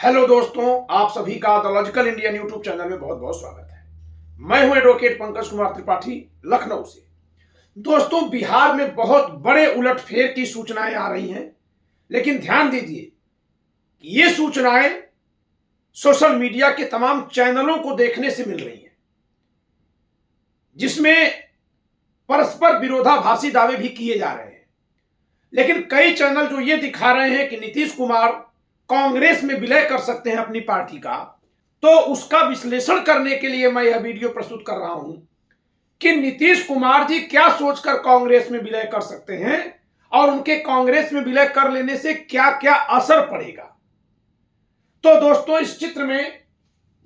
Hello दोस्तों, आप सभी का the logical Indian YouTube channel में बहुत बहुत स्वागत है। मैं हूं एडवोकेट पंकज कुमार त्रिपाठी, लखनऊ से। दोस्तों, बिहार में बहुत बड़े उलटफेर की सूचनाएं आ रही हैं, लेकिन ध्यान दीजिए कि ये सूचनाएं सोशल मीडिया के तमाम चैनलों को देखने से मिल रही हैं, जिसमें परस्पर विरोधाभासी दावे भी किए जा रहे हैं। लेकिन कई चैनल जो ये दिखा रहे हैं कि नीतीश कुमार कांग्रेस में विलय कर सकते हैं अपनी पार्टी का, तो उसका विश्लेषण करने के लिए मैं यह वीडियो प्रस्तुत कर रहा हूं कि नीतीश कुमार जी क्या सोचकर कांग्रेस में विलय कर सकते हैं और उनके कांग्रेस में विलय कर लेने से क्या क्या असर पड़ेगा। तो दोस्तों, इस चित्र में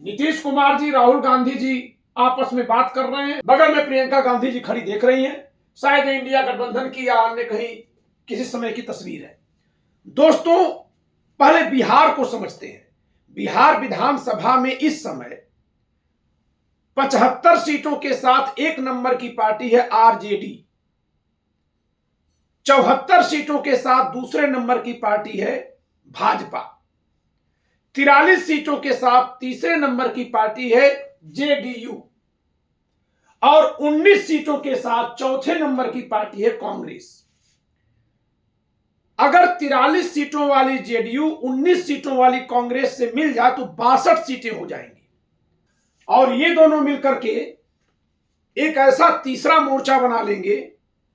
नीतीश कुमार जी, राहुल गांधी जी आपस में बात कर रहे हैं। बगल में प्रियंका गांधी जी खड़ी देख रही हैं। शायद इंडिया गठबंधन की या अन्य कहीं किसी समय की तस्वीर है। दोस्तों, पहले बिहार को समझते हैं। बिहार विधानसभा में इस समय 75 सीटों के साथ एक नंबर की पार्टी है आरजेडी। 74 सीटों के साथ दूसरे नंबर की पार्टी है भाजपा। 43 सीटों के साथ तीसरे नंबर की पार्टी है जेडीयू और 19 सीटों के साथ चौथे नंबर की पार्टी है कांग्रेस। अगर 43 सीटों वाली जेडीयू 19 सीटों वाली कांग्रेस से मिल जाए तो 62 सीटें हो जाएंगी और ये दोनों मिलकर के एक ऐसा तीसरा मोर्चा बना लेंगे।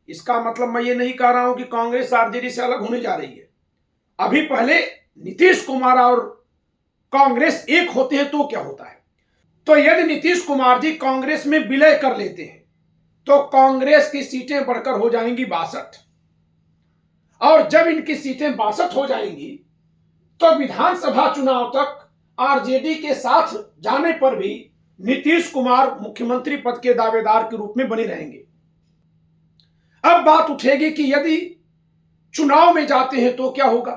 इसका मतलब मैं ये नहीं कह रहा हूं कि कांग्रेस आरजेडी से अलग होने जा रही है। अभी पहले नीतीश कुमार और कांग्रेस एक होते हैं तो क्या होता है। तो यदि नीतीश कुमार जी कांग्रेस में विलय कर लेते हैं तो कांग्रेस की सीटें बढ़कर हो जाएंगी 62 और जब इनकी सीटें 62 हो जाएंगी तो विधानसभा चुनाव तक आरजेडी के साथ जाने पर भी नीतीश कुमार मुख्यमंत्री पद के दावेदार के रूप में बने रहेंगे। अब बात उठेगी कि यदि चुनाव में जाते हैं तो क्या होगा।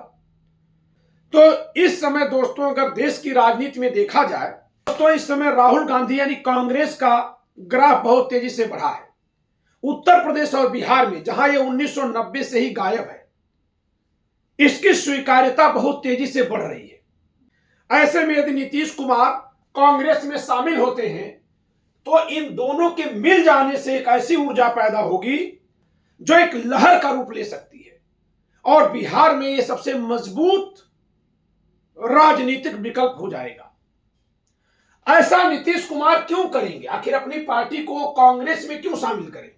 तो इस समय दोस्तों, अगर देश की राजनीति में देखा जाए तो इस समय राहुल गांधी यानी कांग्रेस का ग्राफ बहुत तेजी से बढ़ा है। उत्तर प्रदेश और बिहार में, जहां यह 1990 से ही गायब है, इसकी स्वीकार्यता बहुत तेजी से बढ़ रही है। ऐसे में यदि नीतीश कुमार कांग्रेस में शामिल होते हैं तो इन दोनों के मिल जाने से एक ऐसी ऊर्जा पैदा होगी जो एक लहर का रूप ले सकती है और बिहार में यह सबसे मजबूत राजनीतिक विकल्प हो जाएगा। ऐसा नीतीश कुमार क्यों करेंगे? आखिर अपनी पार्टी को कांग्रेस में क्यों शामिल करेंगे?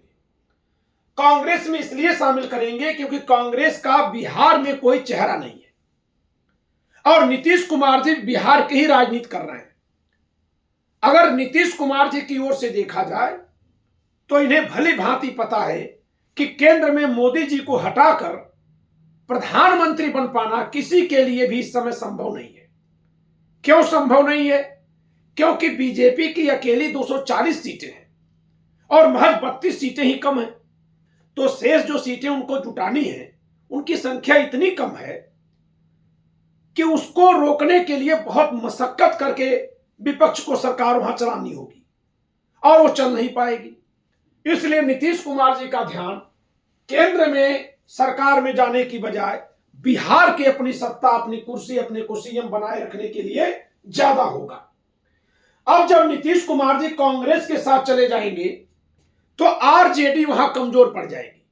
कांग्रेस में इसलिए शामिल करेंगे क्योंकि कांग्रेस का बिहार में कोई चेहरा नहीं है और नीतीश कुमार जी बिहार की ही राजनीति कर रहे हैं। अगर नीतीश कुमार जी की ओर से देखा जाए तो इन्हें भली भांति पता है कि केंद्र में मोदी जी को हटाकर प्रधानमंत्री बन पाना किसी के लिए भी इस समय संभव नहीं है। क्यों संभव नहीं है? क्योंकि बीजेपी की अकेली 240 सीटें हैं और महज 32 सीटें ही कम हैं। तो शेष जो सीटें उनको जुटानी है, उनकी संख्या इतनी कम है कि उसको रोकने के लिए बहुत मशक्कत करके विपक्ष को सरकार वहां चलानी होगी और वो चल नहीं पाएगी। इसलिए नीतीश कुमार जी का ध्यान केंद्र में सरकार में जाने की बजाय बिहार की अपनी सत्ता, अपनी कुर्सी, अपने कुर्सियां बनाए रखने के लिए ज्यादा होगा। अब जब नीतीश कुमार जी कांग्रेस के साथ चले जाएंगे तो आरजेडी वहां कमजोर पड़ जाएगी।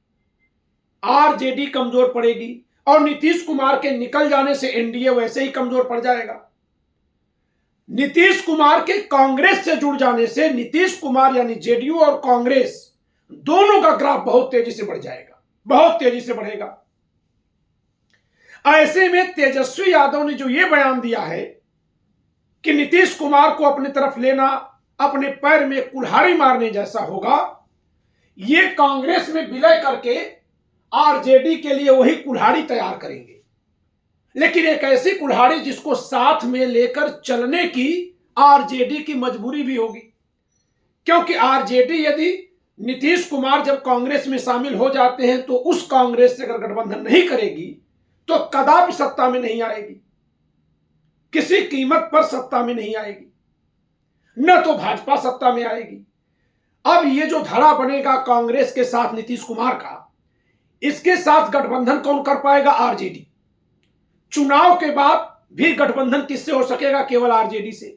आरजेडी कमजोर पड़ेगी और नीतीश कुमार के निकल जाने से एनडीए वैसे ही कमजोर पड़ जाएगा। नीतीश कुमार के कांग्रेस से जुड़ जाने से नीतीश कुमार यानी जेडीयू और कांग्रेस दोनों का ग्राफ बहुत तेजी से बढ़ जाएगा, बहुत तेजी से बढ़ेगा। ऐसे में तेजस्वी यादव ने जो यह बयान दिया है कि नीतीश कुमार को अपनी तरफ लेना अपने पैर में कुल्हाड़ी मारने जैसा होगा, ये कांग्रेस में विलय करके आरजेडी के लिए वही कुल्हाड़ी तैयार करेंगे, लेकिन एक ऐसी कुल्हाड़ी जिसको साथ में लेकर चलने की आरजेडी की मजबूरी भी होगी। क्योंकि आरजेडी यदि नीतीश कुमार जब कांग्रेस में शामिल हो जाते हैं तो उस कांग्रेस से अगर गठबंधन नहीं करेगी तो कदापि सत्ता में नहीं आएगी, किसी कीमत पर सत्ता में नहीं आएगी, न तो भाजपा सत्ता में आएगी। अब ये जो धड़ा बनेगा कांग्रेस के साथ नीतीश कुमार का, इसके साथ गठबंधन कौन कर पाएगा? आरजेडी। चुनाव के बाद भी गठबंधन किससे हो सकेगा? केवल आरजेडी से।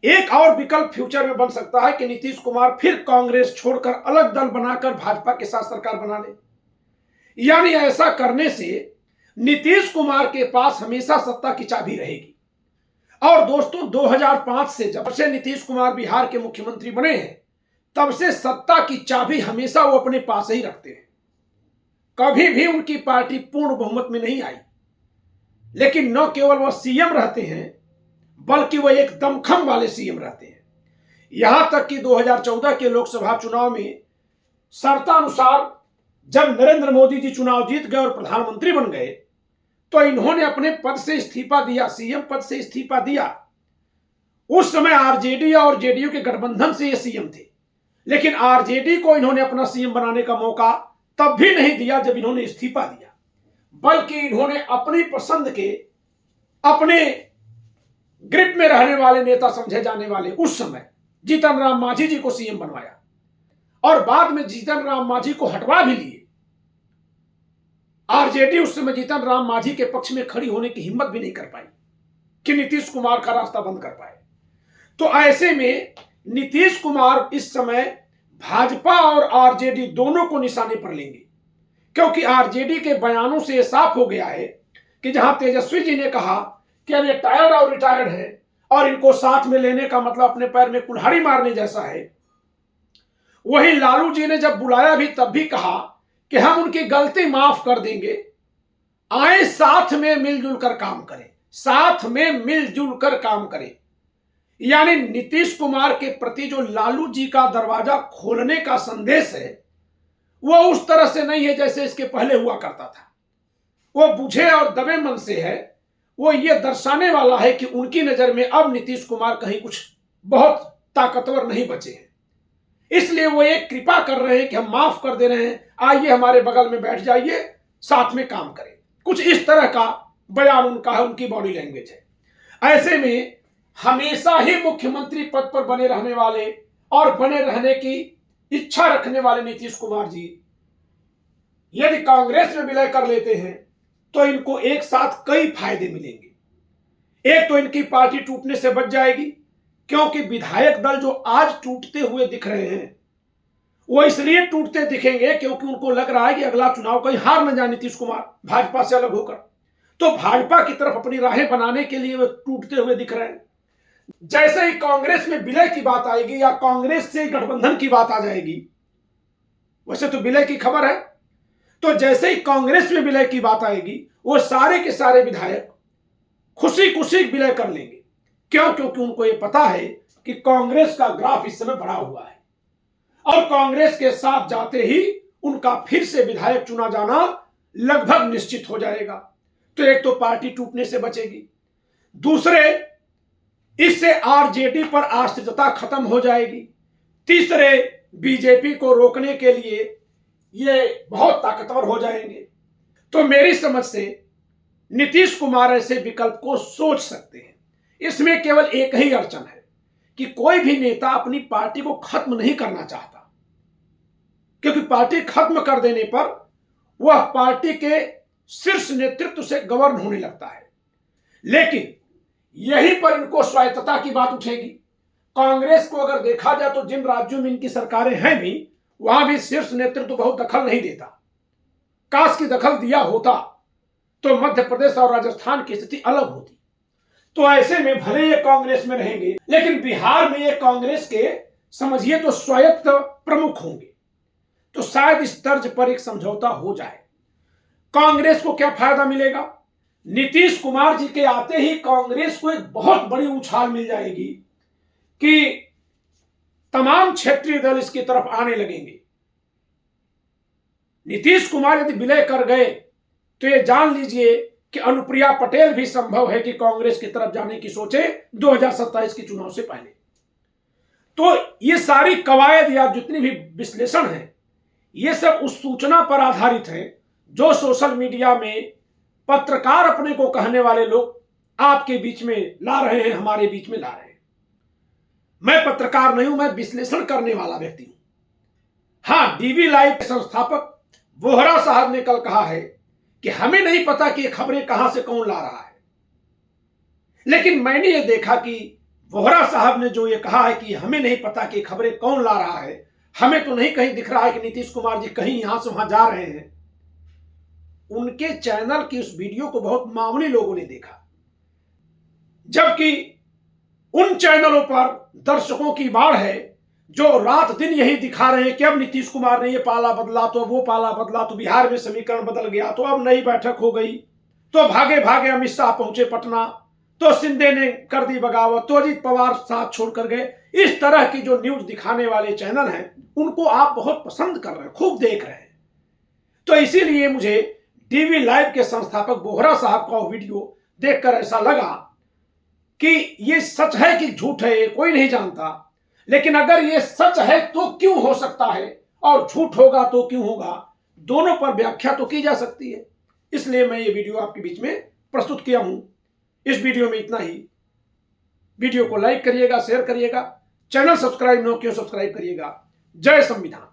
एक और विकल्प फ्यूचर में बन सकता है कि नीतीश कुमार फिर कांग्रेस छोड़कर अलग दल बनाकर भाजपा के साथ सरकार बना ले। यानी ऐसा करने से नीतीश कुमार के पास हमेशा सत्ता की चाबी रहेगी। और दोस्तों, 2005 से जब से नीतीश कुमार बिहार के मुख्यमंत्री बने हैं, तब से सत्ता की चाबी हमेशा वो अपने पास ही रखते हैं। कभी भी उनकी पार्टी पूर्ण बहुमत में नहीं आई, लेकिन न केवल वह सीएम रहते हैं, बल्कि वह एक दमखम वाले सीएम रहते हैं। यहां तक कि 2014 के लोकसभा चुनाव में शर्तानुसार जब नरेंद्र मोदी जी चुनाव जीत गए और प्रधानमंत्री बन गए, तो इन्होंने अपने पद से इस्तीफा दिया, सीएम पद से इस्तीफा दिया। उस समय आरजेडी और जेडीयू के गठबंधन से ये सीएम थे, लेकिन आरजेडी को इन्होंने अपना सीएम बनाने का मौका तब भी नहीं दिया जब इन्होंने इस्तीफा दिया, बल्कि इन्होंने अपनी पसंद के, अपने ग्रिप में रहने वाले नेता समझे जाने वाले उस समय जीतन राम मांझी जी को सीएम बनवाया और बाद में जीतन राम मांझी को हटवा भी लिए। आरजेडी उस समय जीतन राम मांझी के पक्ष में खड़ी होने की हिम्मत भी नहीं कर पाई कि नीतीश कुमार का रास्ता बंद कर पाए। तो ऐसे में नीतीश कुमार इस समय भाजपा और आरजेडी दोनों को निशाने पर लेंगे, क्योंकि आरजेडी के बयानों से यह साफ हो गया है कि जहां तेजस्वी जी ने कहा कि अब ये टायर्ड और रिटायर्ड है और इनको साथ में लेने का मतलब अपने पैर में कुल्हाड़ी मारने जैसा है, वहीं लालू जी ने जब बुलाया भी तब भी कहा कि हम उनकी गलती माफ कर देंगे, आए साथ में मिलजुल कर काम करें, साथ में मिलजुल कर काम करें। यानी नीतीश कुमार के प्रति जो लालू जी का दरवाजा खोलने का संदेश है, वह उस तरह से नहीं है जैसे इसके पहले हुआ करता था। वह बुझे और दबे मन से है। वो ये दर्शाने वाला है कि उनकी नजर में अब नीतीश कुमार कहीं कुछ बहुत ताकतवर नहीं बचे हैं, इसलिए वो एक कृपा कर रहे हैं कि हम माफ कर दे रहे हैं, आइए हमारे बगल में बैठ जाइए, साथ में काम करें। कुछ इस तरह का बयान उनका है, उनकी बॉडी लैंग्वेज है। ऐसे में हमेशा ही मुख्यमंत्री पद पर बने रहने वाले और बने रहने की इच्छा रखने वाले नीतीश कुमार जी यदि कांग्रेस में विलय कर लेते हैं तो इनको एक साथ कई फायदे मिलेंगे। एक तो इनकी पार्टी टूटने से बच जाएगी, क्योंकि विधायक दल जो आज टूटते हुए दिख रहे हैं वो इसलिए टूटते दिखेंगे क्योंकि उनको लग रहा है कि अगला चुनाव कहीं हार न जाए नीतीश कुमार भाजपा से अलग होकर, तो भाजपा की तरफ अपनी राहें बनाने के लिए वो टूटते हुए दिख रहे हैं। जैसे ही कांग्रेस में विलय की बात आएगी या कांग्रेस से गठबंधन की बात आ जाएगी, वैसे तो विलय की खबर है, तो जैसे ही कांग्रेस में विलय की बात आएगी वो सारे के सारे विधायक खुशी खुशी विलय कर लेंगे। क्यों? क्योंकि उनको ये पता है कि कांग्रेस का ग्राफ इस समय बढ़ा हुआ है और कांग्रेस के साथ जाते ही उनका फिर से विधायक चुना जाना लगभग निश्चित हो जाएगा। तो एक तो पार्टी टूटने से बचेगी, दूसरे इससे आरजेडी पर आश्रितता खत्म हो जाएगी, तीसरे बीजेपी को रोकने के लिए ये बहुत ताकतवर हो जाएंगे। तो मेरी समझ से नीतीश कुमार ऐसे विकल्प को सोच सकते हैं। इसमें केवल एक ही अड़चन है कि कोई भी नेता अपनी पार्टी को खत्म नहीं करना चाहता, क्योंकि पार्टी खत्म कर देने पर वह पार्टी के शीर्ष नेतृत्व से गवर्न होने लगता है। लेकिन यहीं पर इनको स्वायत्तता की बात उठेगी। कांग्रेस को अगर देखा जाए तो जिन राज्यों में इनकी सरकारें हैं भी, वहां भी शीर्ष नेतृत्व बहुत दखल नहीं देता। काश की दखल दिया होता तो मध्य प्रदेश और राजस्थान की स्थिति अलग होती। तो ऐसे में भले ये कांग्रेस में रहेंगे, लेकिन बिहार में ये कांग्रेस के समझिए तो स्वायत्त प्रमुख होंगे। तो शायद इस तर्ज पर एक समझौता हो जाए। कांग्रेस को क्या फायदा मिलेगा? नीतीश कुमार जी के आते ही कांग्रेस को एक बहुत बड़ी उछाल मिल जाएगी कि तमाम क्षेत्रीय दल इसकी तरफ आने लगेंगे। नीतीश कुमार यदि विलय कर गए तो ये जान लीजिए कि अनुप्रिया पटेल भी संभव है कि कांग्रेस की तरफ जाने की सोचे 2027 के चुनाव से पहले। तो ये सारी कवायद या जितनी भी विश्लेषण है, ये सब उस सूचना पर आधारित है जो सोशल मीडिया में पत्रकार अपने को कहने वाले लोग आपके बीच में ला रहे हैं, हमारे बीच में ला रहे हैं। मैं पत्रकार नहीं हूं, मैं विश्लेषण करने वाला व्यक्ति हूं। हां, डीवी लाइव के संस्थापक वोहरा साहब ने कल कहा है कि हमें नहीं पता कि ये खबरें कहां से कौन ला रहा है, लेकिन मैंने ये देखा कि वोहरा साहब ने जो ये कहा है कि हमें नहीं पता कि खबरें कौन ला रहा है, हमें तो नहीं कहीं दिख रहा है कि नीतीश कुमार जी कहीं यहां से वहां जा रहे हैं, उनके चैनल की उस वीडियो को बहुत मामूली लोगों ने देखा, जबकि उन चैनलों पर दर्शकों की बाढ़ है जो रात दिन यही दिखा रहे हैं कि अब नीतीश कुमार ने ये पाला बदला, तो अब वो पाला बदला, तो बिहार में समीकरण बदल गया, तो अब नई बैठक हो गई, तो भागे भागे अमित शाह पहुंचे पटना, तो शिंदे ने कर दी बगावत, तो अजीत पवार साथ छोड़कर गए। इस तरह की जो न्यूज दिखाने वाले चैनल हैं उनको आप बहुत पसंद कर रहे हैं, खूब देख रहे हैं। तो इसीलिए मुझे डीवी लाइव के संस्थापक वोहरा साहब का वीडियो देखकर ऐसा लगा कि ये सच है कि झूठ है ये कोई नहीं जानता, लेकिन अगर ये सच है तो क्यों हो सकता है, और झूठ होगा तो क्यों होगा, दोनों पर व्याख्या तो की जा सकती है। इसलिए मैं ये वीडियो आपके बीच में प्रस्तुत किया हूं। इस वीडियो में इतना ही। वीडियो को लाइक करिएगा, शेयर करिएगा, चैनल सब्सक्राइब न किया सब्सक्राइब करिएगा। जय संविधान।